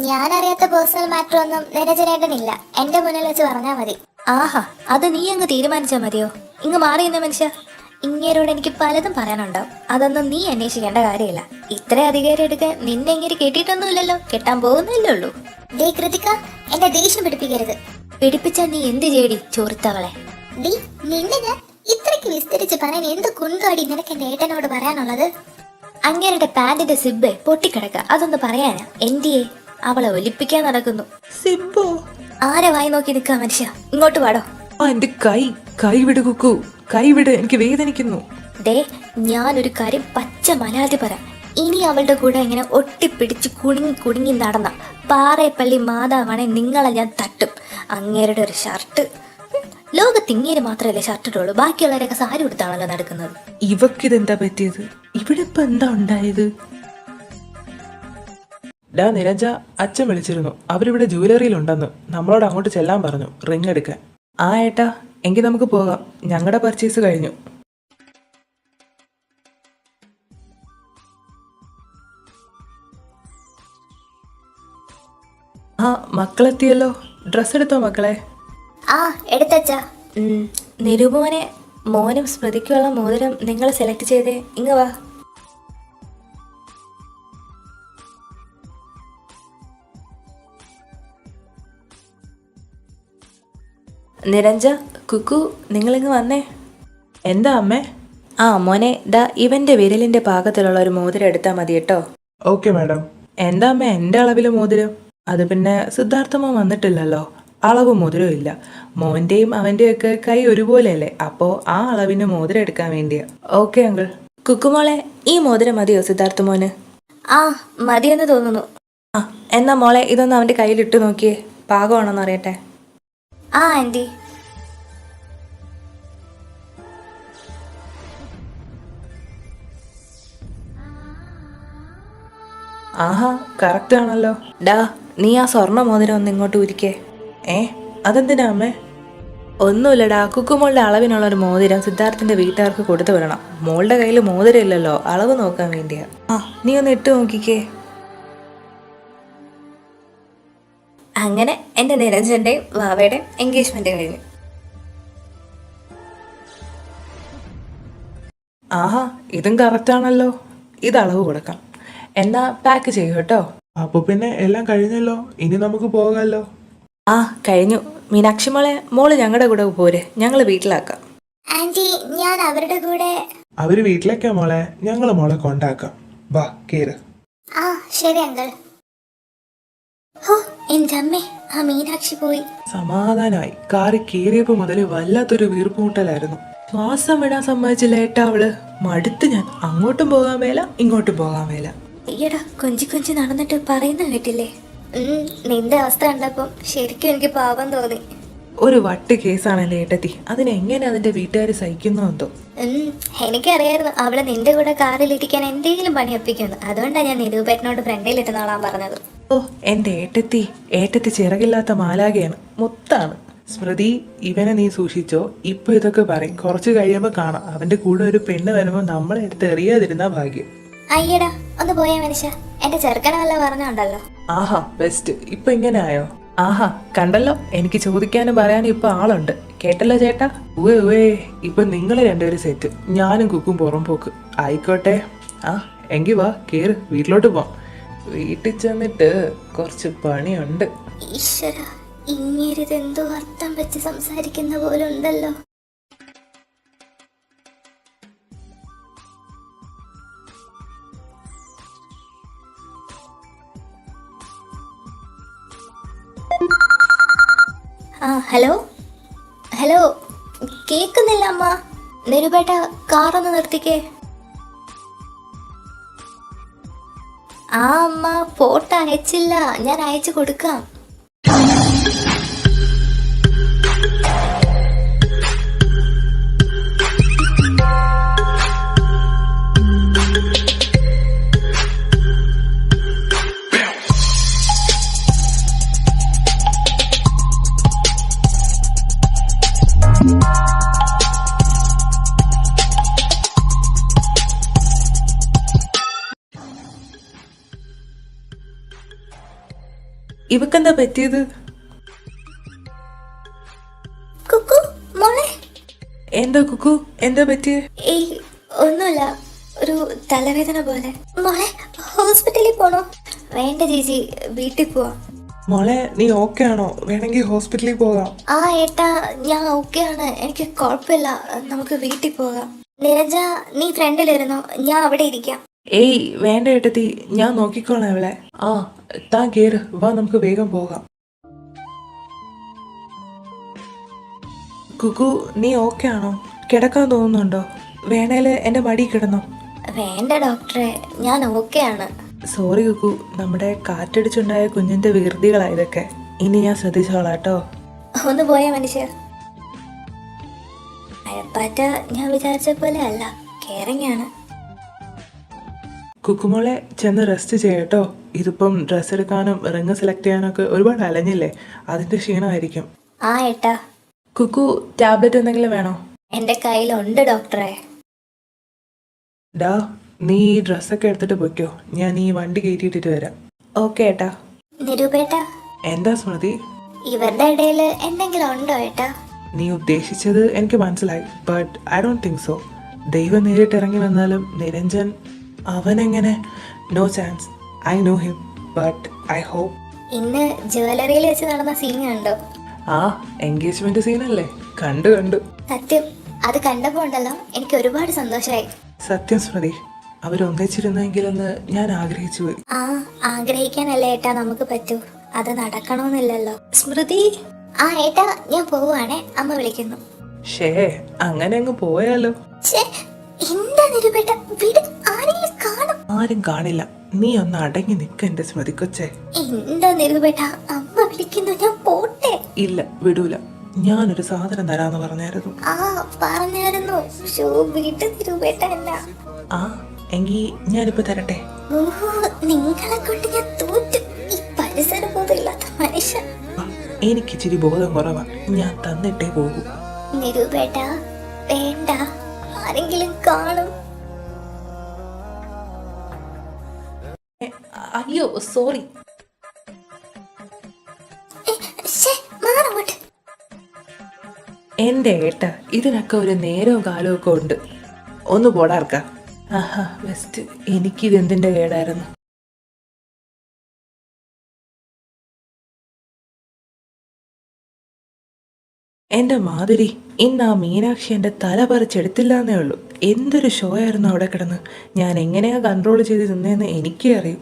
Speaker 1: ഞാനറിയാത്ത പേഴ്സണൽ മാറ്റർ ഒന്നും നിരഞ്ജനേട്ടനില്ല. എന്റെ മുന്നിൽ വെച്ച് പറഞ്ഞാ മതി. ആഹാ, അത് നീ അങ്ങ് തീരുമാനിച്ചാ മതിയോ? ഇങ്ങ് മാറിയെന്ന മനുഷ്യ. ഇങ്ങേരോട് എനിക്ക് പലതും പറയാനുണ്ടാവും. അതൊന്നും നീ അന്വേഷിക്കേണ്ട കാര്യമില്ല. ഇത്ര അധികാരം എടുക്കാൻ നിന്നെ ഇങ്ങനെ കെട്ടിയിട്ടൊന്നുമില്ലല്ലോ, കെട്ടാൻ പോകുന്നല്ലേ ഉള്ളൂ. ഡേ കൃതിക, എന്റെ ദേഷ്യം പിടിപ്പിക്കരുത്. പിടിപ്പിച്ചാ നീ എന്ത് ചെയ്യടി ചോർത്തവളെ? ഡി, നിന്നെ ഞാൻ ഇത്രയ്ക്ക് വിസ്തരിച്ച് പറയാൻ എന്ത് കുന്താടി നിനക്ക് എന്റെ ഏട്ടനോട് പറയാനുള്ളത്? അങ്ങേരുടെ പാന്റിന്റെ സിബ്ബ് പൊട്ടിക്കിടക്ക, അതൊന്ന് പറയാനാ. എന്തിയെ അവളെ ഒലിപ്പിക്കാൻ നടക്കുന്നു.
Speaker 2: സിബോ
Speaker 1: ആരെ വായി നോക്കി നിൽക്കാ മനുഷ്യ, ഇങ്ങോട്ട് പാടോ.
Speaker 2: എന്റെ കൈവിട് കുക്കു, കൈവിട്, എനിക്ക് വേദനിക്കുന്നു.
Speaker 1: ദേ, ഞാനൊരു കാര്യം പച്ച മലയാളത്തിൽ പറയാം. ഇനി അവളുടെ കൂടെ ഇങ്ങനെ ഒട്ടിപ്പിടിച്ച് കുടുങ്ങി നടന്ന പാറേപ്പള്ളി മാതാവാണെ നിങ്ങളെ ഞാൻ തട്ടും. അങ്ങേരുടെ ഒരു ഷർട്ട്, ലോകത്ത് ഇങ്ങേര് മാത്രമല്ലേ ഷർട്ട് ഇട്ടുള്ളൂ, ബാക്കിയുള്ളവരൊക്കെ സാരി കൊടുത്താണല്ലോ നടക്കുന്നത്.
Speaker 2: ഇവക്കിതെന്താ പറ്റിയത്? ഇവിടെ ഇപ്പൊ എന്താ ഉണ്ടായത്? നിരഞ്ജ, അച്ഛൻ വിളിച്ചിരുന്നു. അവരിവിടെ ജ്വല്ലറിയിലുണ്ടെന്ന്. നമ്മളോട് അങ്ങോട്ട് ചെല്ലാൻ പറഞ്ഞു, റിങ് എടുക്കാൻ. ഏട്ടാ, എങ്കിൽ നമുക്ക് പോകാം. ഞങ്ങളുടെ പർച്ചേസ് കഴിഞ്ഞു. മക്കളെത്തിയല്ലോ. ഡ്രസ് എടുത്തോ മക്കളെ?
Speaker 1: എടുത്തച്ചാ. നിരൂപമോനെ, മോനും സ്മൃതിക്കുള്ള മോതിരം നിങ്ങൾ സെലക്ട് ചെയ്തേ. ഇങ്ങ് വാ. നിരഞ്ജ, കുക്കു, നിങ്ങളിങ്ങ് വന്നേ.
Speaker 2: എന്താ അമ്മേ?
Speaker 1: മോനെ, ദാ ഇവന്റെ വിരലിന്റെ പാകത്തിലുള്ള ഒരു മോതിരം എടുത്താൽ മതി കേട്ടോ.
Speaker 3: Okay madam.
Speaker 2: എന്താ അമ്മ എൻ്റെ അളവില് മോതിരം? അത് പിന്നെ സിദ്ധാർത്ഥമോ വന്നിട്ടില്ലല്ലോ, അളവ് മോതിരം ഇല്ല. മോന്റെയും അവന്റെയും ഒക്കെ കൈ ഒരുപോലെയല്ലേ, അപ്പോ ആ അളവിന് മോതിരം എടുക്കാൻ വേണ്ടിയാ. Okay uncle.
Speaker 1: കുക്കുമോളെ, ഈ മോതിരം മതിയോ സിദ്ധാർത്ഥ മോന്? മതിയെന്ന് തോന്നുന്നു.
Speaker 2: എന്നാ മോളെ ഇതൊന്ന് അവന്റെ കയ്യിലിട്ട് നോക്കിയേ, പാകമാണോന്ന് അറിയട്ടെ.
Speaker 1: ആന്റി.
Speaker 2: ആഹാ, കറക്റ്റ് ആണല്ലോ.
Speaker 1: നീ ആ സ്വർണ്ണ മോതിരം ഒന്ന് ഇങ്ങോട്ട് ഉരിക്കേ.
Speaker 2: അതെന്തിനാ അമ്മേ?
Speaker 1: ഒന്നുമില്ലടാ, കുക്കുമോളുടെ അളവിനുള്ള ഒരു മോതിരം സിദ്ധാർത്ഥിന്റെ വീട്ടുകാർക്ക് കൊടുത്തു വിടണം. മോളുടെ കയ്യിൽ മോതിരം ഇല്ലല്ലോ, അളവ് നോക്കാൻ വേണ്ടിയാ. നീ ഒന്ന് ഇട്ട് നോക്കിക്കേ. അങ്ങനെ എന്റെ നിരഞ്ജന്റെയും വാവയുടെയും എൻഗേജ്മെന്റ് കഴിഞ്ഞു.
Speaker 2: ആഹാ, ഇതും കറക്റ്റ് ആണല്ലോ. ഇത് അളവ് കൊടുക്കാം. എന്നാ പാക്ക് ചെയ്യൂ കേട്ടോ.
Speaker 3: അപ്പൊ പിന്നെ എല്ലാം കഴിഞ്ഞല്ലോ, ഇനി നമുക്ക് പോകാമല്ലോ.
Speaker 1: കഴിഞ്ഞു. മീനാക്ഷി മോള് ഞങ്ങളുടെ കൂടെ പോരെ, ഞങ്ങള് വീട്ടിലാക്കാം.
Speaker 4: ആന്റി, ഞാൻ അവരുടെ കൂടെ.
Speaker 3: അവര് വീട്ടിലേക്കാ മോളെ, ഞങ്ങള് മോളെ കൊണ്ടാക്കാം. വാ കേറ്.
Speaker 1: ആ ശരി അങ്കിൾ. ഓ എൻ്റെ അമ്മേ, ആ മീനാക്ഷി പോയി.
Speaker 2: സമാധാനമായി. കാറി കയറിയപ്പോ മുതൽ വല്ലാത്തൊരു വീർപ്പുമുട്ടലായിരുന്നു. ശ്വാസം വിടാൻ സമ്മതിച്ചില്ല ഏട്ടാ അവള്. മടുത്ത് ഞാൻ. അങ്ങോട്ടും പോകാൻ മേല ഇങ്ങോട്ടും പോകാൻ മേല.
Speaker 1: ഈയടാ കൊഞ്ചി കൊഞ്ചി നടന്നിട്ട് പറയുന്ന കേട്ടില്ലേ? നിന്റെ അവസ്ഥ കണ്ടപ്പം ശരിക്കും എനിക്ക് പാവം തോന്നി.
Speaker 2: ഒരു വട്ട് കേസാണ് എൻ്റെ ഏട്ടത്തി. അതിനെങ്ങനെ അതിന്റെ വീട്ടുകാർ സഹിക്കുന്നു എന്തോ.
Speaker 1: എനിക്കറിയായിരുന്നു അവള് നിന്റെ കൂടെ കാറിലിരിക്കാൻ എന്തെങ്കിലും പണി ഒപ്പിക്കുന്നു. അതുകൊണ്ടാണ് ഞാൻ നിരൂപേട്ടനോട് ഫ്രണ്ടിലിരുന്നോളാൻ പറഞ്ഞത്.
Speaker 2: ഓ എൻ്റെ ഏട്ടത്തി ചിറകില്ലാത്ത മാലാകയാണ്, മുത്താണ്. സ്മൃതി, ഇവനെ നീ സൂക്ഷിച്ചോ. ഇപ്പൊ ഇതൊക്കെ പറയും, കുറച്ച് കഴിയുമ്പോ കാണാം അവന്റെ കൂടെ ഒരു പെണ്ണ് വരുമ്പോ നമ്മളെ എടുത്ത് എറിയാതിരുന്ന ഭാഗ്യം.
Speaker 1: അയ്യടാ ഒന്ന് പോയാ മനുഷ്യ, എന്റെ ചെറുക്കനല്ല പറഞ്ഞുണ്ടല്ലോ.
Speaker 2: ആഹാ ബെസ്റ്റ്. ഇപ്പൊ ഇങ്ങനെ ആയോ? ആഹാ കണ്ടല്ലോ, എനിക്ക് ചോദിക്കാനും പറയാനും ഇപ്പൊ ആളുണ്ട്. കേട്ടല്ലോ ചേട്ടാ? ഉവേ ഇപ്പൊ നിങ്ങള് രണ്ടുപേരും സെറ്റ്, ഞാനും കുക്കും പുറം പോക്ക്. ആയിക്കോട്ടെ. ആ എങ്കി വാ കേറ്, വീട്ടിലോട്ട് പോവാം. വീട്ടിൽ ചെന്നിട്ട് കുറച്ച് പണിയുണ്ട്.
Speaker 1: ഈശ്വര, ഇങ്ങേരിതെന്തോ അർത്ഥം വെച്ച് സംസാരിക്കുന്ന പോലെ ഉണ്ടല്ലോ. ആ ഹലോ ഹലോ, കേക്കുന്നില്ല അമ്മ. നിരുപേട്ട കാറൊന്ന് നിർത്തിക്കേ. ആ അമ്മ, ഫോട്ടോ അയച്ചില്ല, ഞാൻ അയച്ചു കൊടുക്കാം.
Speaker 2: ഇവക്കെന്താ പറ്റിയത്?
Speaker 1: കുക്കു മോളെ.
Speaker 2: എന്താ കുക്കു, എന്താ പറ്റിയത്?
Speaker 1: ഏയ് ഒന്നുമില്ല, ഒരു തലവേദന പോലെ. മോളെ ഹോസ്പിറ്റലിൽ പോണോ? വേണ്ട ചേച്ചി, വീട്ടിൽ പോവാം.
Speaker 2: മോളെ നീ ഓക്കെ ആണോ? വേണമെങ്കിൽ ഹോസ്പിറ്റലിൽ പോകാം.
Speaker 1: ആ ഏട്ടാ, ഞാൻ ഓക്കെ ആണ്, എനിക്ക് കുഴപ്പമില്ല, നമുക്ക് വീട്ടിൽ പോകാം. നിരഞ്ജ, നീ ഫ്രണ്ടിലിരുന്നോ, ഞാൻ അവിടെ ഇരിക്കാം.
Speaker 2: ഏയ് വേണ്ട ഏട്ടത്തി, ഞാൻ നോക്കിക്കോളാം അവളെ. ആ താൻ കേറ്, വാ നമുക്ക് വേഗം പോകാം. കുക്കു നീ ഓക്കെ ആണോ? കിടക്കാൻ തോന്നുന്നുണ്ടോ? വേണേല് എന്റെ മടി കിടന്നോ?
Speaker 1: വേണ്ട ഡോക്ടറെ, ഞാൻ ഓക്കെ ആണ്.
Speaker 2: സോറി കുക്കു, നമ്മുടെ കാറ്റടിച്ചുണ്ടായ കുഞ്ഞിന്റെ വികൃതികളാ ഇതൊക്കെ. ഇനി ഞാൻ ശ്രദ്ധിച്ചോളാട്ടോ.
Speaker 1: ഒന്ന് പോയ മനുഷ്യ. അയപ്പാറ്റ ഞാൻ വിചാരിച്ച പോലെ അല്ല, കെയറിങ് ആണ്.
Speaker 2: കുക്കുമോളെ ചെന്ന് റെസ്റ്റ് ചെയ്യട്ടോ. ഇതിപ്പം ഡ്രസ്സ് എടുക്കാനും റിങ് സെലക്ട് ചെയ്യാനും ഒക്കെ ഒരുപാട് അലഞ്ഞില്ലേ, അതിന്റെ ക്ഷീണമായിരിക്കും.
Speaker 1: ആ ഏട്ടാ.
Speaker 2: കുക്കു ടാബ്ലറ്റ് എന്തെങ്കിലും വേണോ?
Speaker 1: എന്റെ കയ്യിലുണ്ട് ഡോക്ടറെ.
Speaker 2: ഡാ നീ ഈ ഡ്രസ്സൊക്കെ എടുത്തിട്ട് പൊയ്ക്കോ, ഞാൻ ഈ വണ്ടി കയറ്റിയിട്ടിട്ട് വരാം. ഓക്കെ ഏട്ടാ.
Speaker 1: നിരൂപേട്ട,
Speaker 2: എന്താ സ്മൃതി?
Speaker 1: ഇവരുടെ ഇടയിൽ എന്തെങ്കിലും ഉണ്ടോ ഏട്ടാ?
Speaker 2: നീ ഉദ്ദേശിച്ചത് എനിക്ക് മനസ്സിലായി, but I don't think so. ദൈവം നേരിട്ട് ഇറങ്ങി വന്നാലും നിരഞ്ജൻ അവനെങ്ങനെ? No chance. I know him, but I hope.
Speaker 1: ഇന്ന് ജ്വല്ലറിയിൽ വെച്ച് നടന്ന സീൻ കണ്ടോ?
Speaker 2: ആ എൻഗേജ്മെന്റ് സീനല്ലേ? കണ്ടു.
Speaker 1: സത്യം, അത് കണ്ടപ്പോ ഉണ്ടല്ലോ എനിക്ക് ഒരുപാട് സന്തോഷമായി.
Speaker 2: സത്യം സ്മൃതി, അവരൊന്നിച്ചിരുന്നെങ്കിലെന്ന് ഞാൻ ആഗ്രഹിച്ചു പോയി.
Speaker 1: ആ ആഗ്രഹിക്കാനല്ലേ ഏട്ടാ നമുക്ക് പറ്റൂ, അത് നടക്കണമെന്നില്ലല്ലോ.
Speaker 2: സ്മൃതി.
Speaker 1: ആ ഏട്ടാ, ഞാൻ പോവാണേ, അമ്മ വിളിക്കുന്നു.
Speaker 2: ഷേ അങ്ങനെ അങ്ങ് പോയാലോ?
Speaker 1: എന്താ നിരൂപേട്ട, വീട് ആരെങ്കിലും കാണും?
Speaker 2: ആരും കാണില്ല, നീ ഒന്ന് അടങ്ങി നിൽക്ക എന്റെ സ്മൃതി കൊച്ചേ.
Speaker 1: എന്താ നിരൂപേട്ട, അമ്മ വിളിക്കുന്നു, ഞാൻ പോട്ടെ.
Speaker 2: ഇല്ല വിടൂല, ഞാനൊരു സാധനം തരാന്ന് പറഞ്ഞായിരുന്നു.
Speaker 1: ആ പറഞ്ഞായിരുന്നു. വീട്ടിൽ നിരൂപേട്ട അല്ല.
Speaker 2: ആ എങ്കി ഞാനിപ്പോ തരട്ടെ.
Speaker 1: ഓഹോ, നിങ്ങളെ കൊണ്ട് ഞാൻ തോറ്റു. ഈ പരിസര ബോധമില്ലാത്ത മനുഷ്യൻ.
Speaker 2: എനിക്ക് ഇച്ചിരി ബോധം കുറവാ, ഞാൻ തന്നിട്ടേ പോകൂ.
Speaker 1: നിരൂപേട്ട വേണ്ട, ആരെങ്കിലും കാണും.
Speaker 2: അയ്യോ സോറി. എന്റെ ഏട്ട, ഇതിനൊക്കെ ഒരു നേരവും കാലവും ഒക്കെ ഉണ്ട്. ഒന്ന് പോടാർക്ക. ആഹാ ബെസ്റ്റ്. എനിക്കിതെന്തിന്റെ കേടായിരുന്നു. എന്റെ മാധുരി, ഇന്ന് ആ മീനാക്ഷി എന്റെ തല പറിച്ചെടുത്തില്ലാന്നേ ഉള്ളൂ. എന്തൊരു ഷോ ആയിരുന്നു അവിടെ കിടന്ന്. ഞാൻ എങ്ങനെയാ കൺട്രോൾ ചെയ്ത് നിന്നേന്ന് എനിക്കേ അറിയൂ.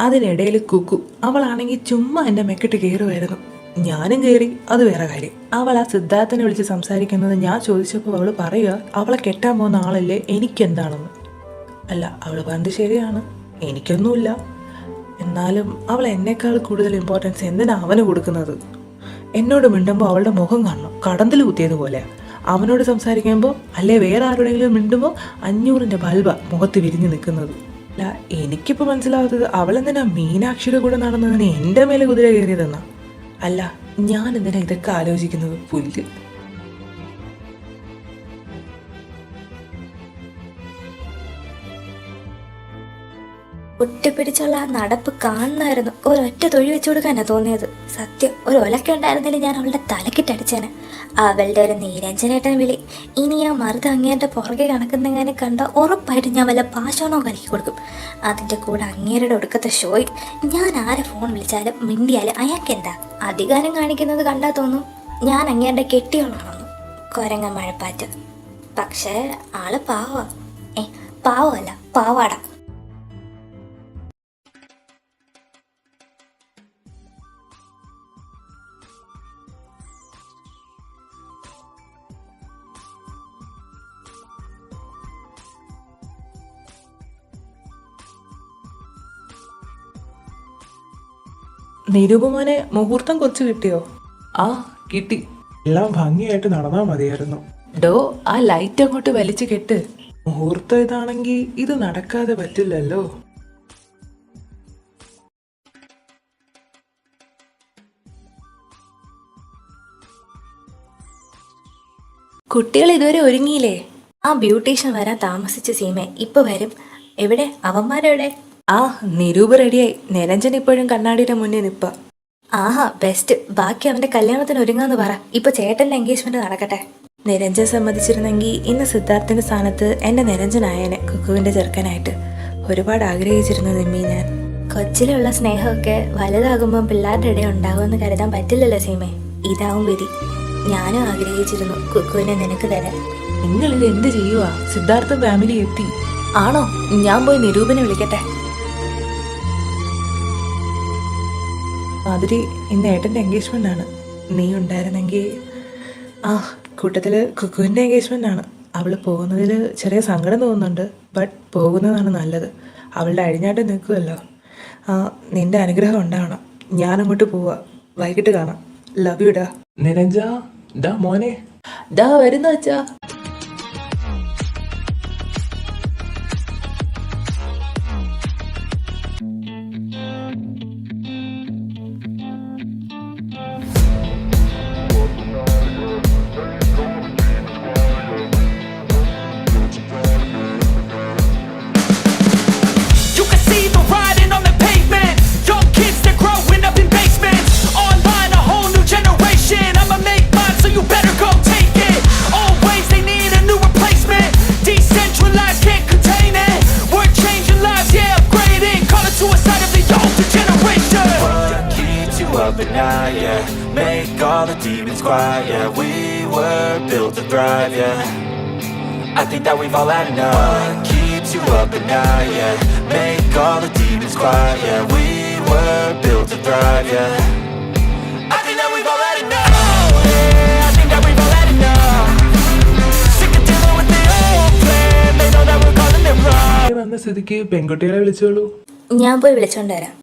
Speaker 2: അതിനിടയിൽ കുക്കു അവളാണെങ്കിൽ ചുമ്മാ എൻ്റെ മെക്കിട്ട് കയറുമായിരുന്നു. ഞാനും കയറി, അത് വേറെ കാര്യം. അവൾ ആ സിദ്ധാർത്ഥനെ വിളിച്ച് സംസാരിക്കുന്നത് ഞാൻ ചോദിച്ചപ്പോൾ അവൾ പറയുക അവളെ കെട്ടാൻ പോകുന്ന ആളല്ലേ എനിക്കെന്താണെന്ന്. അല്ല, അവൾ പറഞ്ഞത് ശരിയാണ്, എനിക്കൊന്നുമില്ല. എന്നാലും അവൾ എന്നേക്കാൾ കൂടുതൽ ഇമ്പോർട്ടൻസ് എന്തിനാ അവന് കൊടുക്കുന്നത്? എന്നോട് മിണ്ടുമ്പോൾ അവളുടെ മുഖം കാണണം കടന്തൽ കുത്തിയതുപോലെ. അവനോട് സംസാരിക്കുമ്പോൾ അല്ലെ വേറെ ആരുടെയെങ്കിലും മിണ്ടുമ്പോൾ 500-ന്റെ ബൾബ മുഖത്ത് വിരിഞ്ഞ് നിൽക്കുന്നത്. അല്ല, എനിക്കിപ്പോൾ മനസ്സിലാവാത്തത് അവളെന്തിനാ മീനാക്ഷിയുടെ കൂടെ നടന്നതിന് എൻ്റെ മേലെ കുതിര കയറിയതെന്നാ. അല്ല, ഞാൻ എന്തിനാ ഇതൊക്കെ ആലോചിക്കുന്നത്? പുല്ല്.
Speaker 1: ഒറ്റപ്പിടിച്ചുള്ള ആ നടപ്പ് കാണുന്നായിരുന്നു ഒരൊറ്റ തൊഴി വെച്ചു കൊടുക്കാനാ തോന്നിയത്. സത്യം, ഒരു ഒലക്ക ഉണ്ടായിരുന്നില്ല ഞാൻ അവളുടെ തലക്കിട്ടടിച്ചേനെ. അവളുടെ ഒരു നീരഞ്ജനേട്ടൻ വിളി. ഇനി ആ മറുത അങ്ങേരുടെ പുറകെ കണക്കുന്നെങ്ങനെ കണ്ട ഉറപ്പായിട്ട് ഞാൻ വല്ല പാഷാണോ കലക്കി കൊടുക്കും. അതിൻ്റെ കൂടെ അങ്ങേരുടെ ഒടുക്കത്തെ ഷോയിൽ ഞാൻ ആരെ ഫോൺ വിളിച്ചാലും മിണ്ടിയാലും അയാൾക്കെന്താ അധികാരം കാണിക്കുന്നത് കണ്ടാൽ തോന്നും ഞാൻ അങ്ങേരുടെ കെട്ടിയോളാണെന്ന്. കൊരങ്ങ മഴപ്പാറ്റ്. പക്ഷേ ആള് പാവമല്ല പാവാടാ.
Speaker 2: നിരൂപമാനെ മുഹൂർത്തം കൊച്ചു കിട്ടിയോ?
Speaker 3: ആ കിട്ടി. എല്ലാം ഭംഗിയായിട്ട് നടന്നാൽ മതിയായിരുന്നു.
Speaker 2: ഡോ, ആ ലൈറ്റ് അങ്ങോട്ട് വലിച്ചു കെട്ട്.
Speaker 3: മുഹൂർത്തം ഇതാണെങ്കിൽ ഇത് നടക്കാതെ പറ്റില്ലല്ലോ.
Speaker 2: കുട്ടികൾ ഇതുവരെ ഒരുങ്ങിയില്ലേ?
Speaker 1: ആ ബ്യൂട്ടീഷ്യൻ വരാൻ താമസിച്ച സീമേ ഇപ്പൊ വരും. എവിടെ അവന്മാരെവിടെ?
Speaker 2: ആ, നിരൂപ റെഡിയായി. നിരഞ്ജൻ ഇപ്പോഴും കണ്ണാടിയുടെ മുന്നിൽ നിപ്പ.
Speaker 1: ആഹാ, ബെസ്റ്റ്. ബാക്കി അവന്റെ കല്യാണത്തിന് ഒരുങ്ങാന്ന് പറ. ഇപ്പൊ ചേട്ടന്റെ എൻഗേജ്മെന്റ് നടക്കട്ടെ.
Speaker 2: നിരഞ്ജൻ സമ്മതിച്ചിരുന്നെങ്കിൽ ഇന്ന് സിദ്ധാർത്ഥിന്റെ സ്ഥാനത്ത് എന്റെ നിരഞ്ജനായനെ കുക്കുവിന്റെ ചെറുക്കനായിട്ട്. ഒരുപാട് ആഗ്രഹിച്ചിരുന്നു നിമ്മി ഞാൻ.
Speaker 1: കൊച്ചിലുള്ള സ്നേഹമൊക്കെ വലുതാകുമ്പോൾ പിള്ളേരുടെ ഇടയിൽ ഉണ്ടാകുമെന്ന് കരുതാൻ പറ്റില്ലല്ലോ സീമേ. ഇതാവും വിധി. ഞാനും ആഗ്രഹിച്ചിരുന്നു കുക്കുവിനെ നിനക്ക് തരാൻ.
Speaker 2: നിങ്ങൾ ഇത് എന്ത് ചെയ്യുവാ? സിദ്ധാർത്ഥ ഫാമിലി എത്തി.
Speaker 1: ആണോ? ഞാൻ പോയി നിരൂപനെ വിളിക്കട്ടെ.
Speaker 2: മാതിരി, ഇന്ന് ഏട്ടൻ്റെ എൻഗേജ്മെൻ്റ് ആണ്. നീ ഉണ്ടായിരുന്നെങ്കിൽ. ആ, കൂട്ടത്തിൽ കുക്കുവിൻ്റെ എൻഗേജ്മെൻ്റ് ആണ്. അവൾ പോകുന്നതിൽ ചെറിയ സങ്കടം തോന്നുന്നുണ്ട്. ബട്ട് പോകുന്നതാണ് നല്ലത്. അവളുടെ അഴിഞ്ഞാട്ട് നിൽക്കുമല്ലോ. നിന്റെ അനുഗ്രഹം ഉണ്ടാവണം. ഞാനങ്ങോട്ട് പോവാ. വൈകിട്ട് കാണാം. ലവ് യു ഡാ.
Speaker 3: നിരഞ്ജ, ഡാ മോനെ.
Speaker 2: ഡാ വരുന്ന വെച്ചാ.
Speaker 4: Make all the demons quiet, yeah. We were built to thrive, yeah. I think that we've all had enough. What keeps you up at night, yeah. Make all the demons quiet, yeah. We were built to thrive, yeah. I think that we've all had enough. Oh, yeah, I think that we've all had enough. Sick of dealing with the old plan. They know that we're calling it wrong.
Speaker 3: വന്ന സ്ഥിതിക്ക് പെൺകുട്ടികളെ വിളിച്ചോളൂ.
Speaker 1: ഞാൻ പോയി വിളിച്ചോണ്ട് വരാം.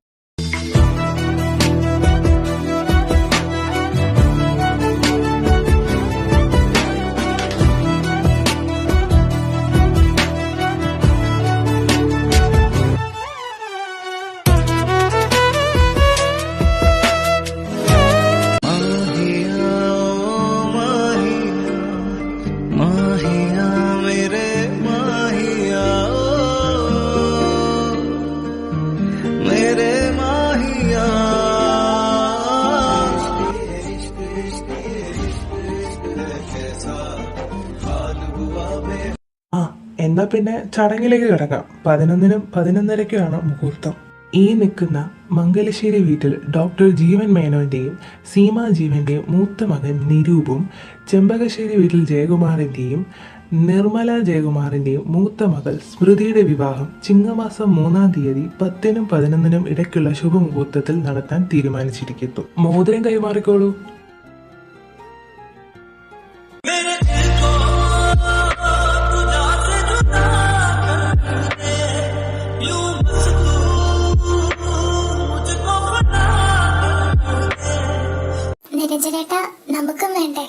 Speaker 3: എന്നാ പിന്നെ ചടങ്ങിലേക്ക് കിടക്കാം. 11-നും 11:30-ക്കുമാണ് മുഹൂർത്തം. ഈ നിൽക്കുന്ന മംഗലശ്ശേരി വീട്ടിൽ ഡോക്ടർ ജീവൻ മേനോന്റെയും സീമ ജീവന്റെയും മൂത്ത മകൻ നിരൂപും, ചെമ്പകശ്ശേരി വീട്ടിൽ ജയകുമാറിന്റെയും നിർമ്മല ജയകുമാറിന്റെയും മൂത്ത മകൾ സ്മൃതിയുടെ വിവാഹം ചിങ്ങമാസം 3-ാം തീയതി 10-നും 11-നും ഇടയ്ക്കുള്ള ശുഭമുഹൂർത്തത്തിൽ നടത്താൻ തീരുമാനിച്ചിരിക്കുന്നു. മോതിരം കൈമാറിക്കോളൂ.
Speaker 1: നിരഞ്ജനേട്ടാ, നമുക്കും വേണ്ടേ?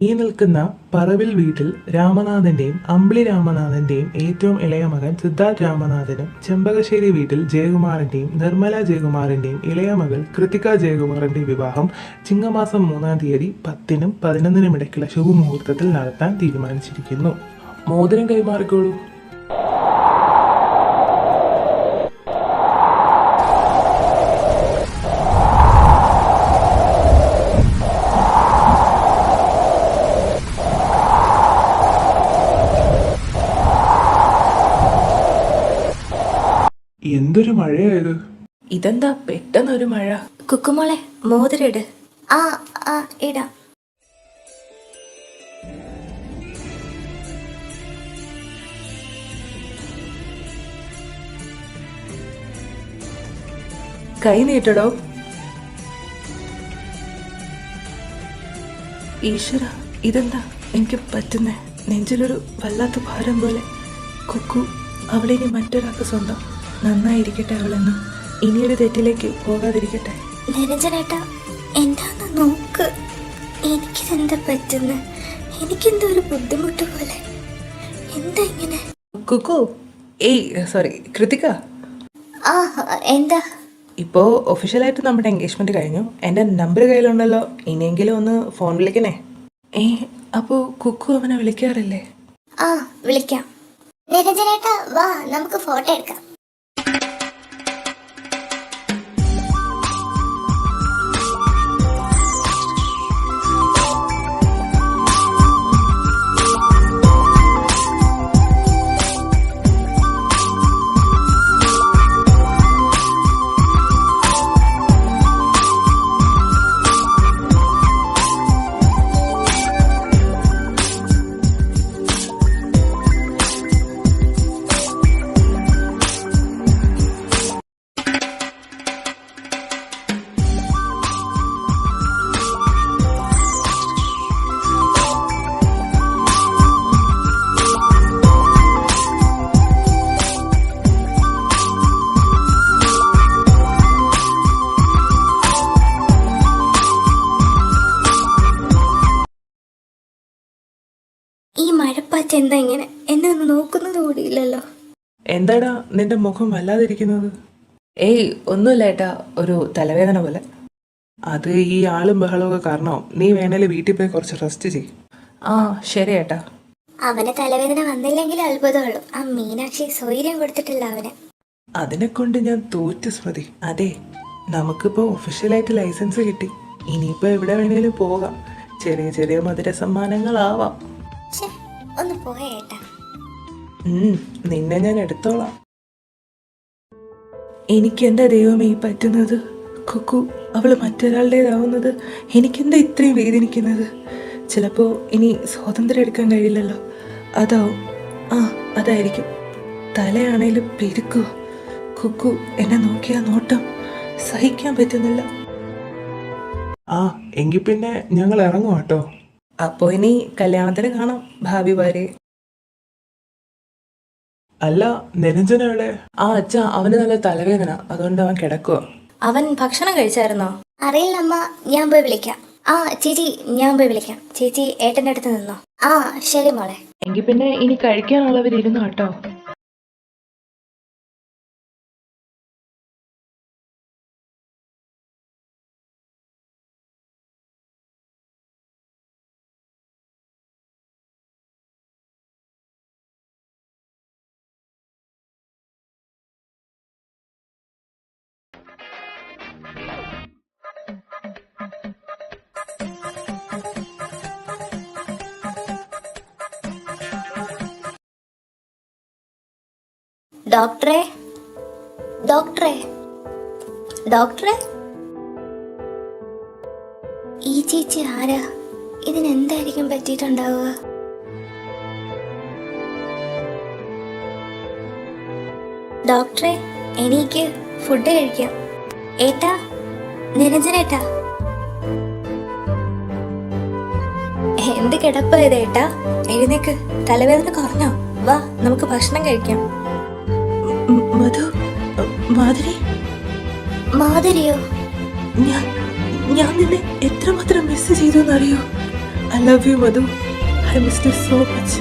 Speaker 3: ഈ നിൽക്കുന്ന പറവിൽ വീട്ടിൽ രാമനാഥന്റെയും അമ്പിളി രാമനാഥന്റെയും ഏറ്റവും ഇളയ മകൻ സിദ്ധാർത്ഥ് രാമനാഥനും, ചെമ്പകശ്ശേരി വീട്ടിൽ ജയകുമാറിന്റെയും നിർമ്മല ജയകുമാറിന്റെയും ഇളയ മകൾ കൃതിക ജയകുമാറിന്റെയും വിവാഹം ചിങ്ങമാസം 3-ാം തീയതി 10-നും 11-നും ഇടയ്ക്കുള്ള ശുഭമുഹൂർത്തത്തിൽ നടത്താൻ തീരുമാനിച്ചിരിക്കുന്നു. മോതിരം കൈമാറിക്കോളൂ. എന്തൊരു മഴയായത്!
Speaker 2: ഇതെന്താ പെട്ടെന്നൊരു മഴ?
Speaker 1: കുക്കുമോളെ, മോതിരിട്. ആ ആ ഇടാം.
Speaker 2: കൈ നീട്ടടോ. ഈശ്വര, ഇതെന്താ എനിക്ക് പറ്റുന്നേ? നെഞ്ചിലൊരു വല്ലാത്ത ഭാരം പോലെ. കുക്കു, അവളിനി മറ്റൊരാൾക്ക് സ്വന്തം. നന്നായിരിക്കട്ടെ അവളെന്ന്. ഇനിയൊരു തെറ്റിലേക്ക് പോകാതിരിക്കട്ടെ.
Speaker 1: നിരഞ്ജനേട്ടാ, എന്താന്ന് നോക്ക്. എനിക്കിതെന്താ പറ്റുന്ന? എനിക്കെന്തോ ഒരു ബുദ്ധിമുട്ട് പോലെ. എന്താ ഇങ്ങനെ?
Speaker 2: കുക്കു, സോറി കൃതിക.
Speaker 1: ആ, എന്താ?
Speaker 2: ഇപ്പോൾ ഒഫീഷ്യലായിട്ട് നമ്മുടെ എൻഗേജ്മെന്റ് കഴിഞ്ഞു. എൻ്റെ നമ്പർ കയ്യിലുണ്ടല്ലോ, ഇനിയെങ്കിലും ഒന്ന് ഫോൺ വിളിക്കണേ. അപ്പോൾ കുക്കു അവനെ വിളിക്കാറില്ലേ?
Speaker 1: ആ, വിളിക്കാം. നിരഞ്ജനേട്ടാ, വാ, നമുക്ക് ഫോട്ടോ എടുക്കാം. ഈ മഴപ്പാറ്റ് എന്താ ഇങ്ങനെ? എന്നെ ഒന്ന് നോക്കുന്നത് കൂടിയില്ലല്ലോ.
Speaker 2: എന്താടാ നിന്റെ മുഖം വല്ലാതിരിക്കുന്നത്? ഒന്നുമില്ല ഏട്ടാ, ഒരു തലവേദന പോലെ. അത് ഈ ആളും ബഹളമൊക്കെ കാരണമാവും. നീ വേണേൽ വീട്ടിൽ പോയി കുറച്ച് റെസ്റ്റ് ചെയ്യും. ആ ശരി ഏട്ടാ.
Speaker 1: അവന് തലവേദന വന്നില്ലെങ്കിൽ അത്ഭുതമുള്ളൂ. ആ മീനാക്ഷി സ്വൈര്യം കൊടുത്തിട്ടില്ല അവന്.
Speaker 2: അതിനെ കൊണ്ട് ഞാൻ തോറ്റു സ്മൃതി. അതെ, നമുക്കിപ്പോൾ ഒഫീഷ്യലായിട്ട് ലൈസൻസ് കിട്ടി. ഇനിയിപ്പോൾ എവിടെ വേണേലും പോകാം. ചെറിയ ചെറിയ മധുര സമ്മാനങ്ങളാവാം.
Speaker 1: ഒന്ന് പോയേട്ടാ.
Speaker 2: നിന്നെ ഞാൻ എടുത്തോളാം. എനിക്കെന്താ ദൈവമേ ഈ പറ്റുന്നത്? കുക്കു അവള് മറ്റൊരാളുടേതാവുന്നത് എനിക്കെന്താ ഇത്രയും വേദനിക്കുന്നത്? ചിലപ്പോൾ ഇനി സ്വാതന്ത്ര്യം എടുക്കാൻ കഴിയില്ലല്ലോ. അതാവും. അതായിരിക്കും. തലയാണേലും പെരുക്കുക. കുക്കു എന്നെ നോക്കിയ നോട്ടം സഹിക്കാൻ പറ്റുന്നില്ല.
Speaker 3: എങ്കിൽ പിന്നെ ഞങ്ങൾ ഇറങ്ങും കേട്ടോ.
Speaker 2: അപ്പോൾ ഇനി കല്യാണത്തിന് കാണാം ഭാവി ഭാര്യ.
Speaker 3: അല്ല, നിരഞ്ജന എവിടെ?
Speaker 2: അച്ഛാ, അവന് നല്ല തലവേദന, അതുകൊണ്ട് അവൻ കിടക്കുക. അവൻ ഭക്ഷണം കഴിച്ചായിരുന്നോ?
Speaker 1: അറിയില്ല അമ്മ, ഞാൻ പോയി വിളിക്കാം. ചേച്ചി, ഞാൻ പോയി വിളിക്കാം. ചേച്ചി ഏട്ടൻ്റെ അടുത്ത് നിന്നോ. ശരി മോളെ.
Speaker 2: എങ്കിൽ പിന്നെ ഇനി കഴിക്കാനുള്ളവരിരുന്നു കേട്ടോ.
Speaker 1: ഡോക്ടറെ, ഡോക്ടറെ, ഡോക്ടറെ. ഈ ചേച്ചി ആരാ? ഇതിനെന്തായിരിക്കും പറ്റിയിട്ടുണ്ടാവുക? ഡോക്ടറെ എനിക്ക് ഫുഡ് കഴിക്കാം. ഏട്ടാ, നിരഞ്ജനേട്ടാ, എന്ത് കിടപ്പായത് ഏട്ടാ? എഴുന്നേക്ക്, തലവേദന കുറഞ്ഞോ? വാ, നമുക്ക് ഭക്ഷണം കഴിക്കാം.
Speaker 2: മധു, മാധുരി,
Speaker 1: മാധുരിയോ?
Speaker 2: ഞാൻ നിന്നെ എത്രമാത്രം മിസ് ചെയ്തു എന്നറിയോ? I love you Madhu. I miss you so much.